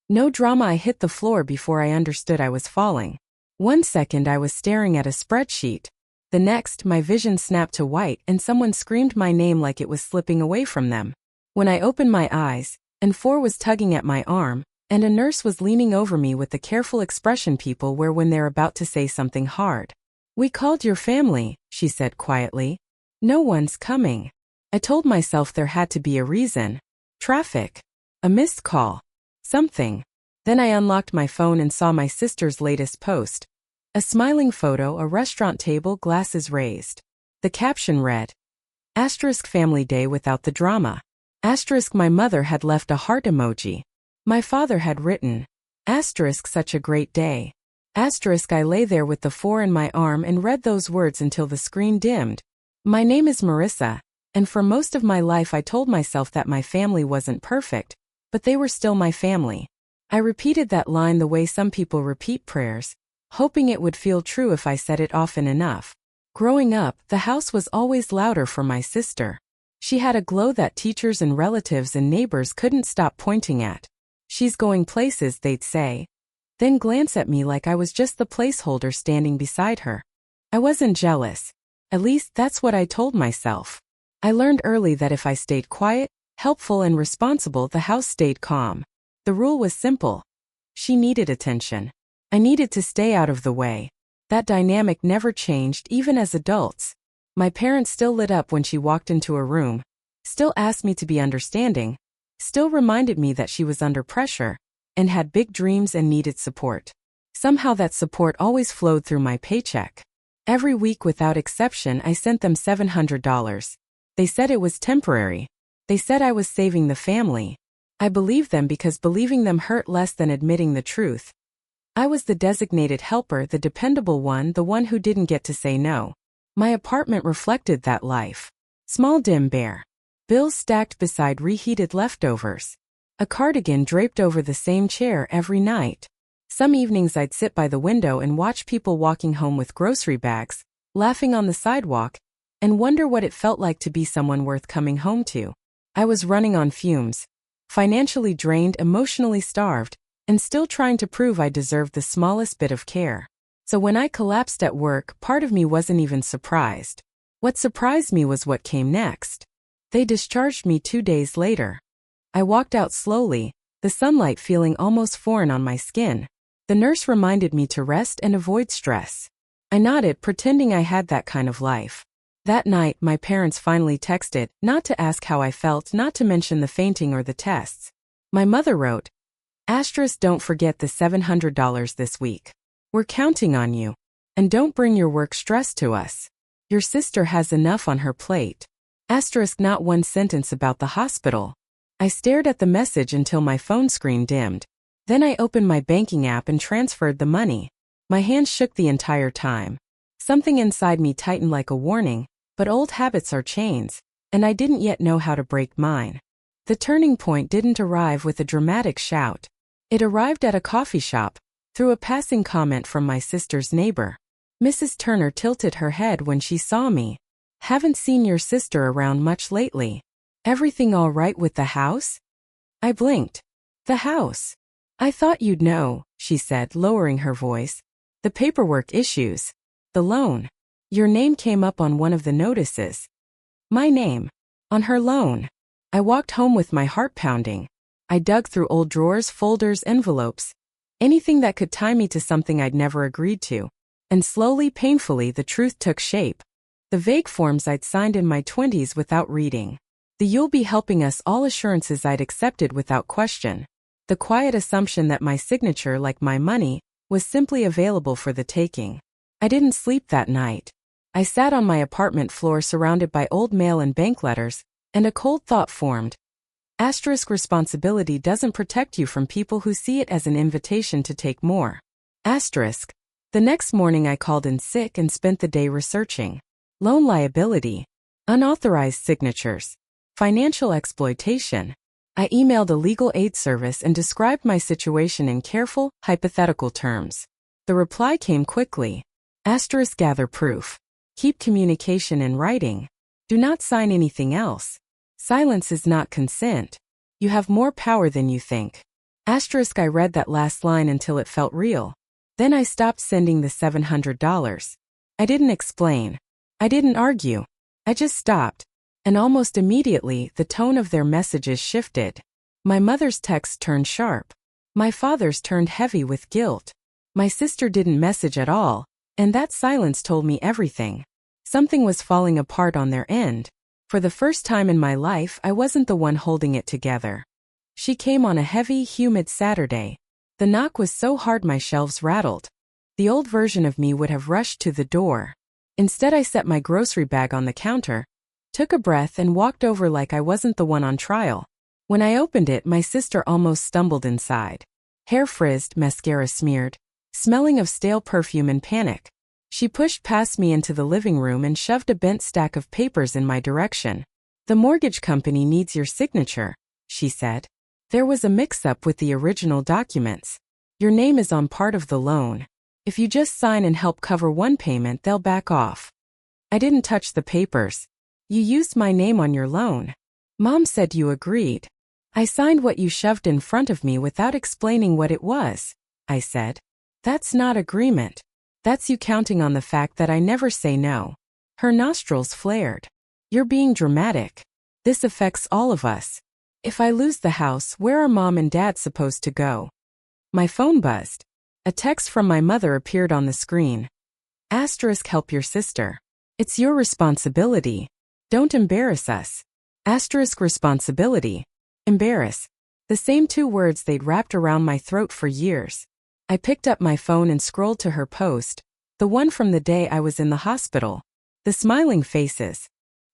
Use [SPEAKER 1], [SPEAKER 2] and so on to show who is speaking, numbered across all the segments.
[SPEAKER 1] No drama. I hit the floor before I understood I was falling. 1 second I was staring at a spreadsheet. The next, my vision snapped to white and someone screamed my name like it was slipping away from them. When I opened my eyes, and 4 was tugging at my arm, and a nurse was leaning over me with the careful expression people wear when they're about to say something hard. "We called your family," she said quietly. "No one's coming." I told myself there had to be a reason. Traffic. A missed call. Something. Then I unlocked my phone and saw my sister's latest post. A smiling photo, a restaurant table, glasses raised. The caption read, *Family day without the drama. My mother had left a heart emoji. My father had written, such a great day. I lay there with the 4 in my arm and read those words until the screen dimmed. My name is Marissa, and for most of my life I told myself that my family wasn't perfect, but they were still my family. I repeated that line the way some people repeat prayers, hoping it would feel true if I said it often enough. Growing up, the house was always louder for my sister. She had a glow that teachers and relatives and neighbors couldn't stop pointing at. "She's going places," they'd say, then glance at me like I was just the placeholder standing beside her. I wasn't jealous. At least that's what I told myself. I learned early that if I stayed quiet, helpful and responsible, the house stayed calm. The rule was simple. She needed attention. I needed to stay out of the way. That dynamic never changed even as adults. My parents still lit up when she walked into a room, still asked me to be understanding, still reminded me that she was under pressure, and had big dreams and needed support. Somehow that support always flowed through my paycheck. Every week without exception I sent them $700. They said it was temporary. They said I was saving the family. I believed them because believing them hurt less than admitting the truth. I was the designated helper, the dependable one, the one who didn't get to say no. My apartment reflected that life. Small, dim, bare. Bills stacked beside reheated leftovers. A cardigan draped over the same chair every night. Some evenings I'd sit by the window and watch people walking home with grocery bags, laughing on the sidewalk, and wonder what it felt like to be someone worth coming home to. I was running on fumes, financially drained, emotionally starved, and still trying to prove I deserved the smallest bit of care. So when I collapsed at work, part of me wasn't even surprised. What surprised me was what came next. They discharged me 2 days later. I walked out slowly, the sunlight feeling almost foreign on my skin. The nurse reminded me to rest and avoid stress. I nodded, pretending I had that kind of life. That night, my parents finally texted, not to ask how I felt, not to mention the fainting or the tests. My mother wrote, "Don't forget the $700 this week. We're counting on you. And don't bring your work stress to us. Your sister has enough on her plate." Not one sentence about the hospital. I stared at the message until my phone screen dimmed. Then I opened my banking app and transferred the money. My hands shook the entire time. Something inside me tightened like a warning, but old habits are chains, and I didn't yet know how to break mine. The turning point didn't arrive with a dramatic shout. It arrived at a coffee shop, through a passing comment from my sister's neighbor. Mrs. Turner tilted her head when she saw me. "Haven't seen your sister around much lately. Everything all right with the house?" I blinked. "The house? I thought you'd know," she said, lowering her voice. "The paperwork issues. The loan. Your name came up on one of the notices." My name. On her loan. I walked home with my heart pounding. I dug through old drawers, folders, envelopes. Anything that could tie me to something I'd never agreed to. And slowly, painfully, the truth took shape. The vague forms I'd signed in my 20s without reading. The "you'll be helping us all" assurances I'd accepted without question. The quiet assumption that my signature, like my money, was simply available for the taking. I didn't sleep that night. I sat on my apartment floor surrounded by old mail and bank letters, and a cold thought formed. Responsibility doesn't protect you from people who see it as an invitation to take more. The next morning I called in sick and spent the day researching. Loan liability. Unauthorized signatures. Financial exploitation. I emailed a legal aid service and described my situation in careful, hypothetical terms. The reply came quickly. Gather proof. Keep communication in writing. Do not sign anything else. Silence is not consent. You have more power than you think. Asterisk I read that last line until it felt real. Then I stopped sending the $700. I didn't explain. I didn't argue. I just stopped. And almost immediately, the tone of their messages shifted. My mother's texts turned sharp. My father's turned heavy with guilt. My sister didn't message at all, and that silence told me everything. Something was falling apart on their end. For the first time in my life, I wasn't the one holding it together. She came on a heavy, humid Saturday. The knock was so hard my shelves rattled. The old version of me would have rushed to the door. Instead, I set my grocery bag on the counter, took a breath and walked over like I wasn't the one on trial. When I opened it, my sister almost stumbled inside. Hair frizzed, mascara smeared, smelling of stale perfume and panic. She pushed past me into the living room and shoved a bent stack of papers in my direction. "The mortgage company needs your signature," she said. "There was a mix-up with the original documents. Your name is on part of the loan. If you just sign and help cover one payment, they'll back off." I didn't touch the papers. "You used my name on your loan. Mom said you agreed." "I signed what you shoved in front of me without explaining what it was," I said. "That's not agreement. That's you counting on the fact that I never say no." Her nostrils flared. "You're being dramatic. This affects all of us. If I lose the house, where are Mom and Dad supposed to go?" My phone buzzed. A text from my mother appeared on the screen. Asterisk help your sister. It's your responsibility. Don't embarrass us. Asterisk responsibility. Embarrass. The same two words they'd wrapped around my throat for years. I picked up my phone and scrolled to her post, the one from the day I was in the hospital. The smiling faces.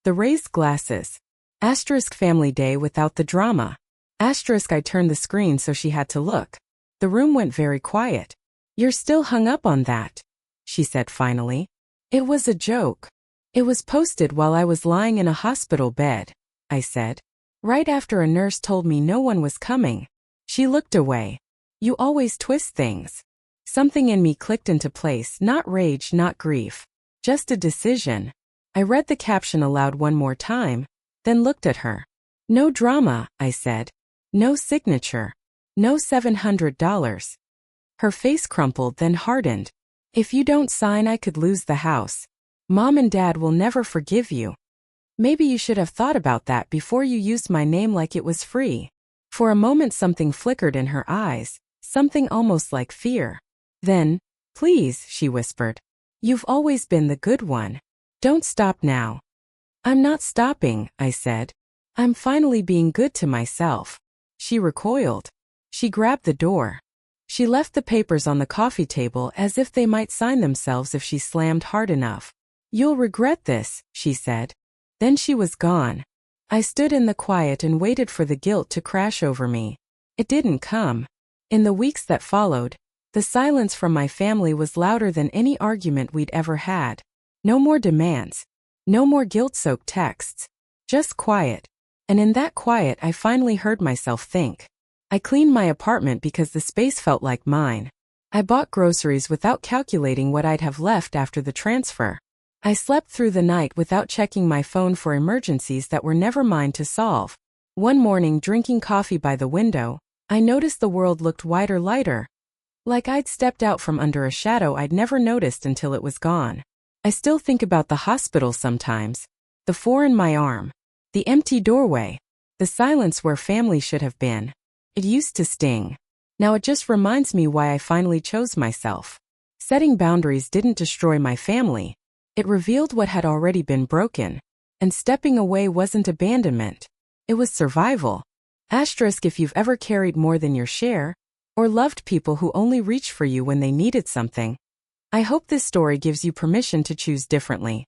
[SPEAKER 1] The raised glasses. Asterisk family day without the drama. Asterisk I turned the screen so she had to look. The room went very quiet. "You're still hung up on that," she said finally. "It was a joke. It was posted while I was lying in a hospital bed," I said. "Right after a nurse told me no one was coming." She looked away. "You always twist things." Something in me clicked into place, not rage, not grief. Just a decision. I read the caption aloud one more time, then looked at her. "No drama," I said. "No signature. No $700. Her face crumpled, then hardened. "If you don't sign, I could lose the house. Mom and Dad will never forgive you. Maybe you should have thought about that before you used my name like it was free." For a moment something flickered in her eyes, something almost like fear. Then, "Please," she whispered. "You've always been the good one. Don't stop now." "I'm not stopping," I said. "I'm finally being good to myself." She recoiled. She grabbed the door. She left the papers on the coffee table as if they might sign themselves if she slammed hard enough. "You'll regret this," she said. Then she was gone. I stood in the quiet and waited for the guilt to crash over me. It didn't come. In the weeks that followed, the silence from my family was louder than any argument we'd ever had. No more demands. No more guilt-soaked texts. Just quiet. And in that quiet I finally heard myself think. I cleaned my apartment because the space felt like mine. I bought groceries without calculating what I'd have left after the transfer. I slept through the night without checking my phone for emergencies that were never mine to solve. One morning, drinking coffee by the window, I noticed the world looked wider, lighter. Like I'd stepped out from under a shadow I'd never noticed until it was gone. I still think about the hospital sometimes. The four in my arm. The empty doorway. The silence where family should have been. It used to sting. Now it just reminds me why I finally chose myself. Setting boundaries didn't destroy my family. It revealed what had already been broken. And stepping away wasn't abandonment. It was survival. Asterisk if you've ever carried more than your share, or loved people who only reached for you when they needed something. I hope this story gives you permission to choose differently.